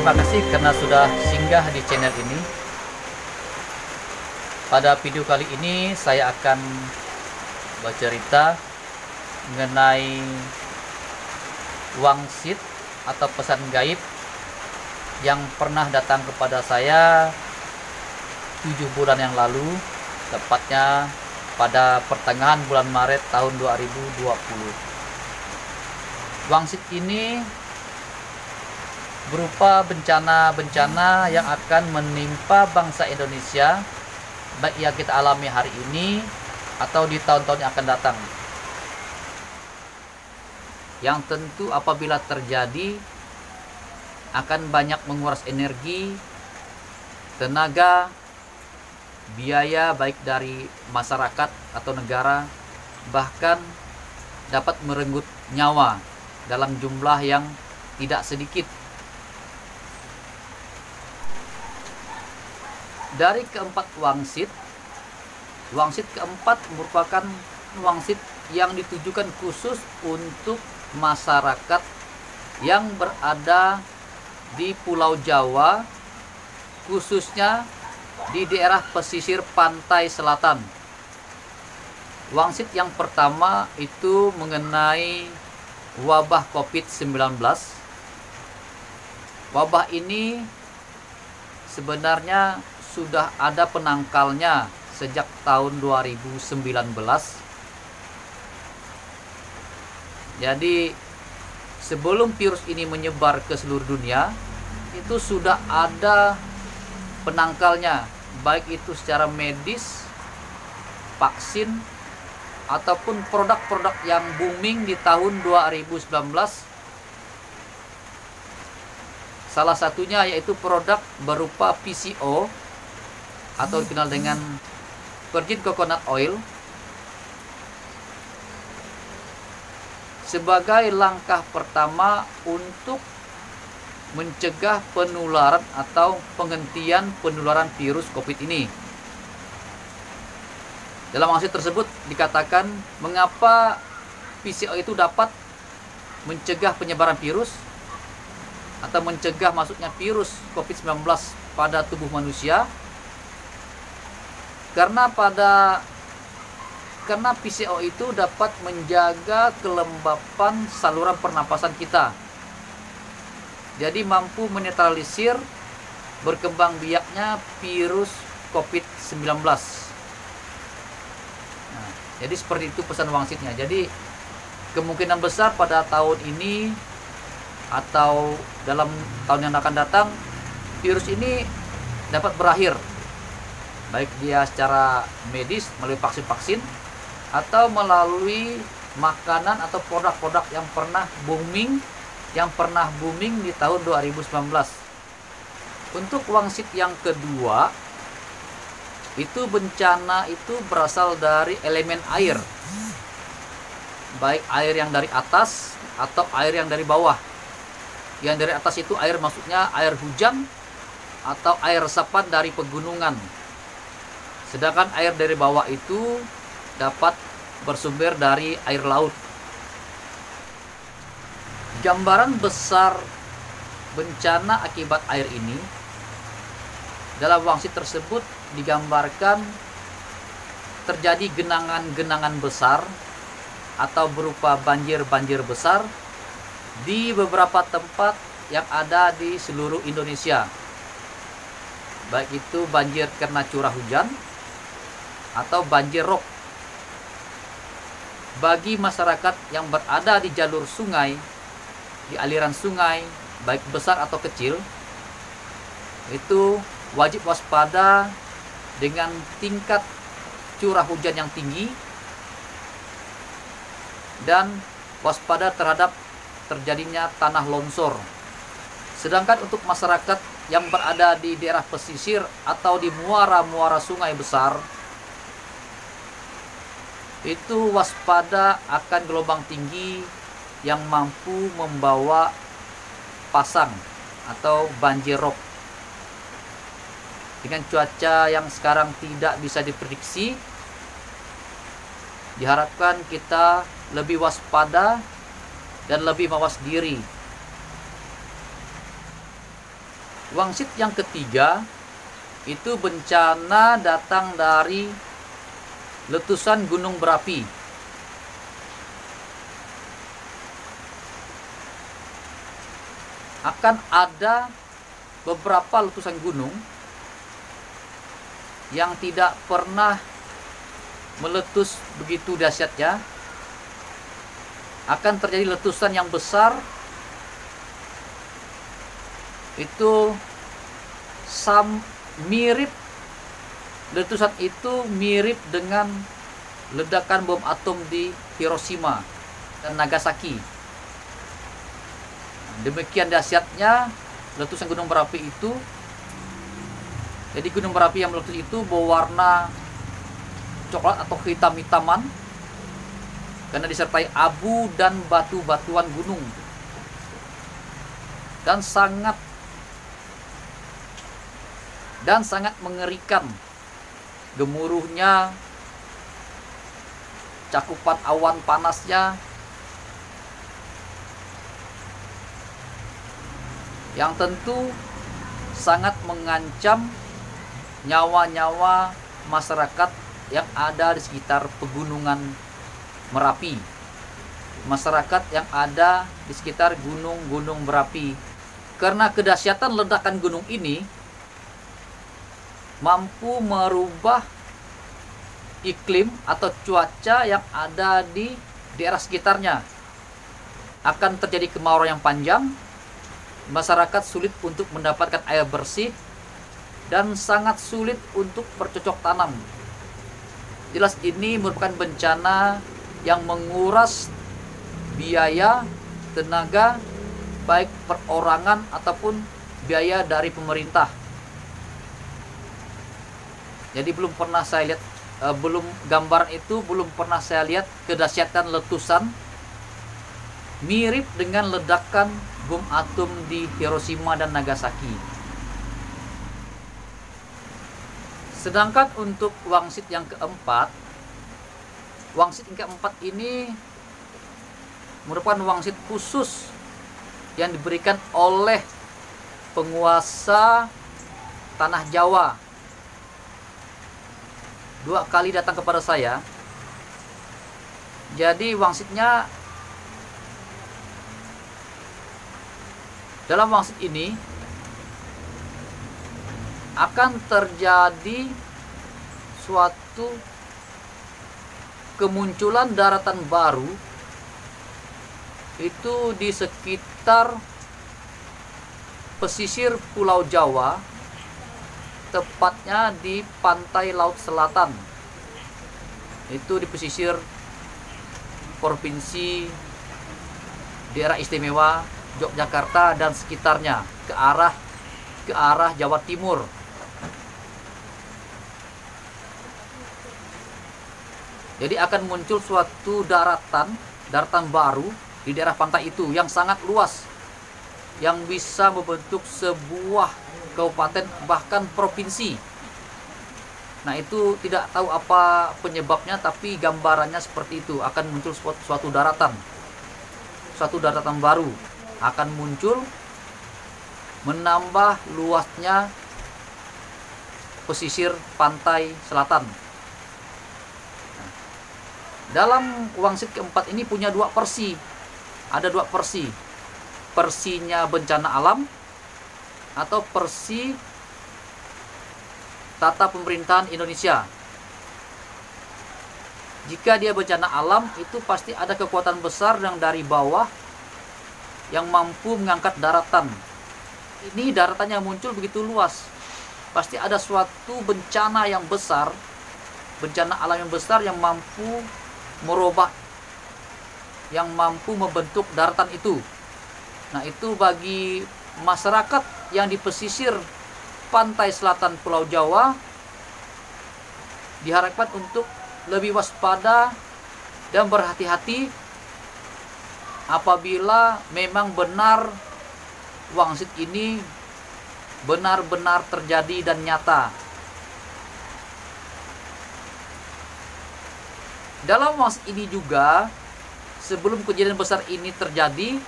terima kasih karena sudah singgah di channel ini. Pada video kali ini saya akan bercerita mengenai wangsit atau pesan gaib yang pernah datang kepada saya 7 bulan yang lalu, tepatnya pada pertengahan bulan Maret tahun 2020. Wangsit ini berupa bencana-bencana yang akan menimpa bangsa Indonesia, baik yang kita alami hari ini atau di tahun-tahun yang akan datang. Yang tentu apabila terjadi akan banyak menguras energi, tenaga, biaya baik dari masyarakat atau negara, bahkan dapat merenggut nyawa dalam jumlah yang tidak sedikit. Dari keempat wangsit keempat merupakan wangsit yang ditujukan khusus untuk masyarakat yang berada di Pulau Jawa, khususnya di daerah pesisir pantai selatan. Wangsit yang pertama itu mengenai wabah COVID-19. Wabah ini sebenarnya sudah ada penangkalnya sejak tahun 2019. Jadi sebelum virus ini menyebar ke seluruh dunia, itu sudah ada penangkalnya, baik itu secara medis, vaksin, ataupun produk-produk yang booming di tahun 2019. Salah satunya yaitu produk berupa PCO atau dikenal dengan virgin coconut oil, sebagai langkah pertama untuk mencegah penularan atau penghentian penularan virus COVID ini. Dalam wangsit tersebut dikatakan mengapa PCO itu dapat mencegah penyebaran virus atau mencegah masuknya virus COVID-19 pada tubuh manusia. Karena PCO itu dapat menjaga kelembapan saluran pernapasan kita. Jadi mampu menetralisir berkembang biaknya virus COVID-19. Nah, jadi seperti itu pesan wangsitnya. Jadi kemungkinan besar pada tahun ini atau dalam tahun yang akan datang, virus ini dapat berakhir, baik dia secara medis melalui vaksin-vaksin atau melalui makanan atau produk-produk yang pernah booming di tahun 2019. Untuk wangsit yang kedua, itu bencana itu berasal dari elemen air, baik air yang dari atas atau air yang dari bawah. Yang dari atas itu air maksudnya air hujan atau air resapan dari pegunungan. Sedangkan air dari bawah itu dapat bersumber dari air laut. Gambaran besar bencana akibat air ini dalam wangsit tersebut digambarkan terjadi genangan-genangan besar atau berupa banjir-banjir besar di beberapa tempat yang ada di seluruh Indonesia. Baik itu banjir karena curah hujan atau banjir rob. Bagi masyarakat yang berada di jalur sungai, di aliran sungai, baik besar atau kecil, itu wajib waspada dengan tingkat curah hujan yang tinggi dan waspada terhadap terjadinya tanah longsor. Sedangkan untuk masyarakat yang berada di daerah pesisir atau di muara-muara sungai besar, itu waspada akan gelombang tinggi yang mampu membawa pasang atau banjir rob. Dengan cuaca yang sekarang tidak bisa diprediksi, diharapkan kita lebih waspada dan lebih mawas diri. Wangsit yang ketiga itu bencana datang dari letusan gunung berapi. Akan ada beberapa letusan gunung yang tidak pernah meletus begitu dahsyatnya. Akan terjadi letusan yang besar, itu mirip, letusan itu mirip dengan ledakan bom atom di Hiroshima dan Nagasaki. Demikian dahsyatnya letusan gunung berapi itu. Jadi gunung berapi yang meletus itu berwarna coklat atau hitam-hitaman karena disertai abu dan batu-batuan gunung, dan sangat mengerikan. Gemuruhnya, cakupan awan panasnya, yang tentu sangat mengancam nyawa-nyawa masyarakat yang ada di sekitar pegunungan Merapi, masyarakat yang ada di sekitar gunung-gunung berapi. Karena kedahsyatan ledakan gunung ini mampu merubah iklim atau cuaca yang ada di daerah sekitarnya. Akan terjadi kemarau yang panjang, masyarakat sulit untuk mendapatkan air bersih, dan sangat sulit untuk bercocok tanam. Jelas ini merupakan bencana yang menguras biaya, tenaga, baik perorangan ataupun biaya dari pemerintah. Jadi belum pernah saya lihat, gambaran itu belum pernah saya lihat kedahsyatan letusan mirip dengan ledakan bom atom di Hiroshima dan Nagasaki. Sedangkan untuk wangsit yang keempat, wangsit yang keempat ini merupakan wangsit khusus yang diberikan oleh penguasa tanah Jawa. 2 kali datang kepada saya. Jadi wangsitnya, dalam wangsit ini akan terjadi suatu kemunculan daratan baru itu di sekitar pesisir Pulau Jawa, tepatnya di pantai Laut Selatan. Itu di pesisir provinsi daerah istimewa Yogyakarta dan sekitarnya, ke arah Jawa Timur. Jadi akan muncul suatu daratan baru di daerah pantai itu yang sangat luas, yang bisa membentuk sebuah kabupaten bahkan provinsi. Nah, itu tidak tahu apa penyebabnya, tapi gambarannya seperti itu. Akan muncul suatu daratan baru akan muncul, menambah luasnya pesisir pantai selatan. Dalam wangsit keempat ini punya 2 versi. Ada 2 versi. Versinya bencana alam atau versi tata pemerintahan Indonesia. Jika dia bencana alam, itu pasti ada kekuatan besar yang dari bawah yang mampu mengangkat daratan. Ini daratannya muncul begitu luas. Pasti ada suatu bencana yang besar, bencana alam yang besar yang mampu merubah, yang mampu membentuk daratan itu. Nah, itu bagi masyarakat yang di pesisir pantai selatan Pulau Jawa diharapkan untuk lebih waspada dan berhati-hati apabila memang benar wangsit ini benar-benar terjadi dan nyata. Dalam wangsit ini juga, sebelum kejadian besar ini terjadi,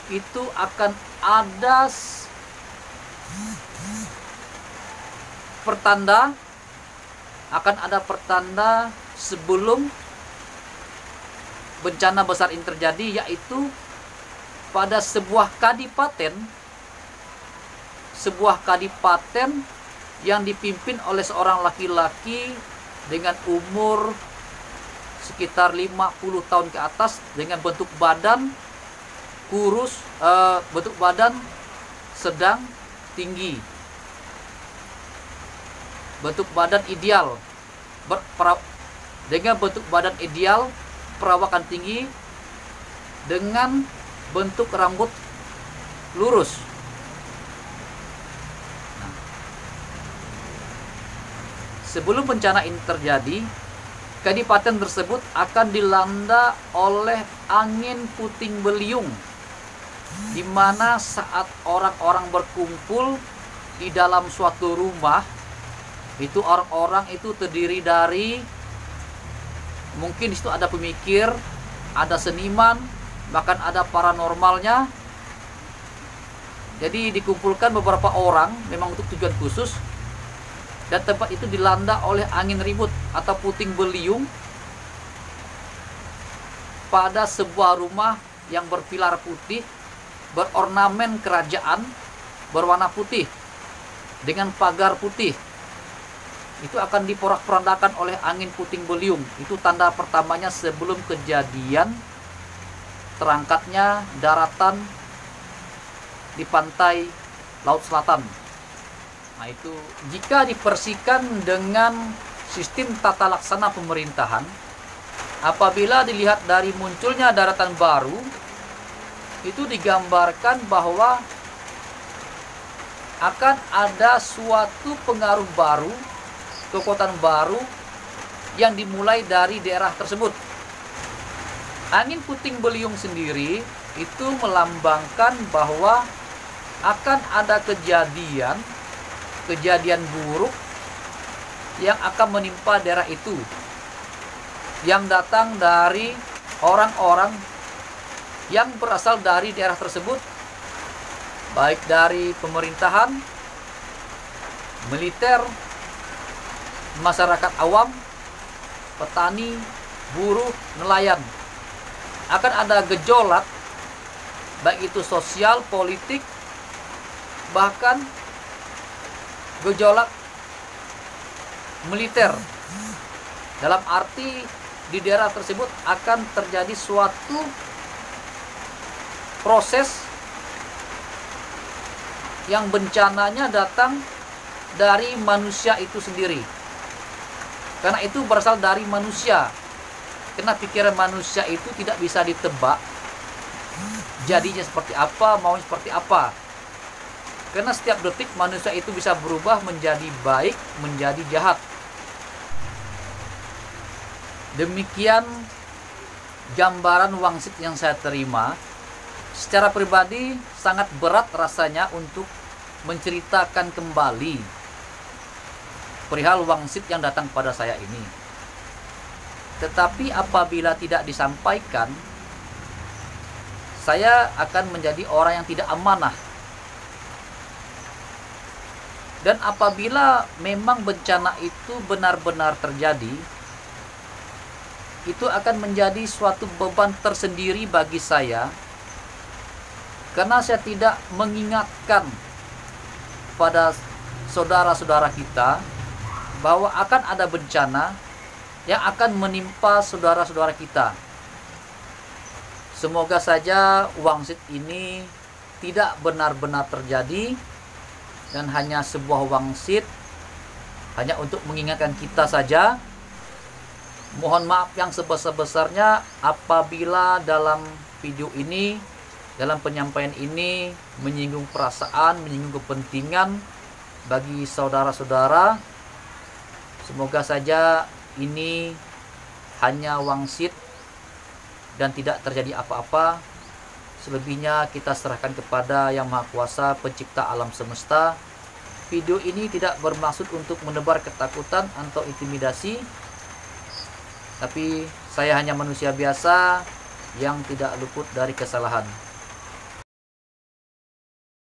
itu akan ada pertanda, akan ada pertanda sebelum bencana besar ini terjadi, yaitu pada sebuah kadipaten yang dipimpin oleh seorang laki-laki dengan umur sekitar 50 tahun ke atas, dengan bentuk badan kurus, bentuk badan sedang tinggi, bentuk badan ideal, dengan bentuk badan ideal, perawakan tinggi, dengan bentuk rambut lurus. Nah, sebelum bencana ini terjadi, kadipaten tersebut akan dilanda oleh angin puting beliung, di mana saat orang-orang berkumpul di dalam suatu rumah, itu orang-orang itu terdiri dari, mungkin di situ ada pemikir, ada seniman, bahkan ada paranormalnya. Jadi dikumpulkan beberapa orang memang untuk tujuan khusus, dan tempat itu dilanda oleh angin ribut atau puting beliung pada sebuah rumah yang berpilar putih, berornamen kerajaan berwarna putih dengan pagar putih. Itu akan diporak-porandakan oleh angin puting beliung. Itu tanda pertamanya sebelum kejadian terangkatnya daratan di pantai Laut Selatan. Nah, itu jika dipersikan dengan sistem tata laksana pemerintahan, apabila dilihat dari munculnya daratan baru, itu digambarkan bahwa akan ada suatu pengaruh baru, kekuatan baru yang dimulai dari daerah tersebut. Angin puting beliung sendiri itu melambangkan bahwa akan ada kejadian buruk yang akan menimpa daerah itu, yang datang dari orang-orang yang berasal dari daerah tersebut, baik dari pemerintahan, militer, masyarakat awam, petani, buruh, nelayan. Akan ada gejolak, baik itu sosial, politik, bahkan gejolak militer. Dalam arti di daerah tersebut akan terjadi suatu proses yang bencananya datang dari manusia itu sendiri. Karena itu berasal dari manusia. Karena pikiran manusia itu tidak bisa ditebak jadinya seperti apa, maunya seperti apa. Karena setiap detik manusia itu bisa berubah menjadi baik, menjadi jahat. Demikian gambaran wangsit yang saya terima. Secara pribadi sangat berat rasanya untuk menceritakan kembali perihal wangsit yang datang pada saya ini. Tetapi apabila tidak disampaikan, saya akan menjadi orang yang tidak amanah. Dan apabila memang bencana itu benar-benar terjadi, itu akan menjadi suatu beban tersendiri bagi saya, karena saya tidak mengingatkan pada saudara-saudara kita bahwa akan ada bencana yang akan menimpa saudara-saudara kita. Semoga saja wangsit ini tidak benar-benar terjadi, dan hanya sebuah wangsit, hanya untuk mengingatkan kita saja. Mohon maaf yang sebesar-besarnya apabila dalam video ini, dalam penyampaian ini menyinggung perasaan, menyinggung kepentingan bagi saudara-saudara. Semoga saja ini hanya wangsit dan tidak terjadi apa-apa. Selebihnya kita serahkan kepada Yang Maha Kuasa, Pencipta alam semesta. Video ini tidak bermaksud untuk menebar ketakutan atau intimidasi, tapi saya hanya manusia biasa yang tidak luput dari kesalahan.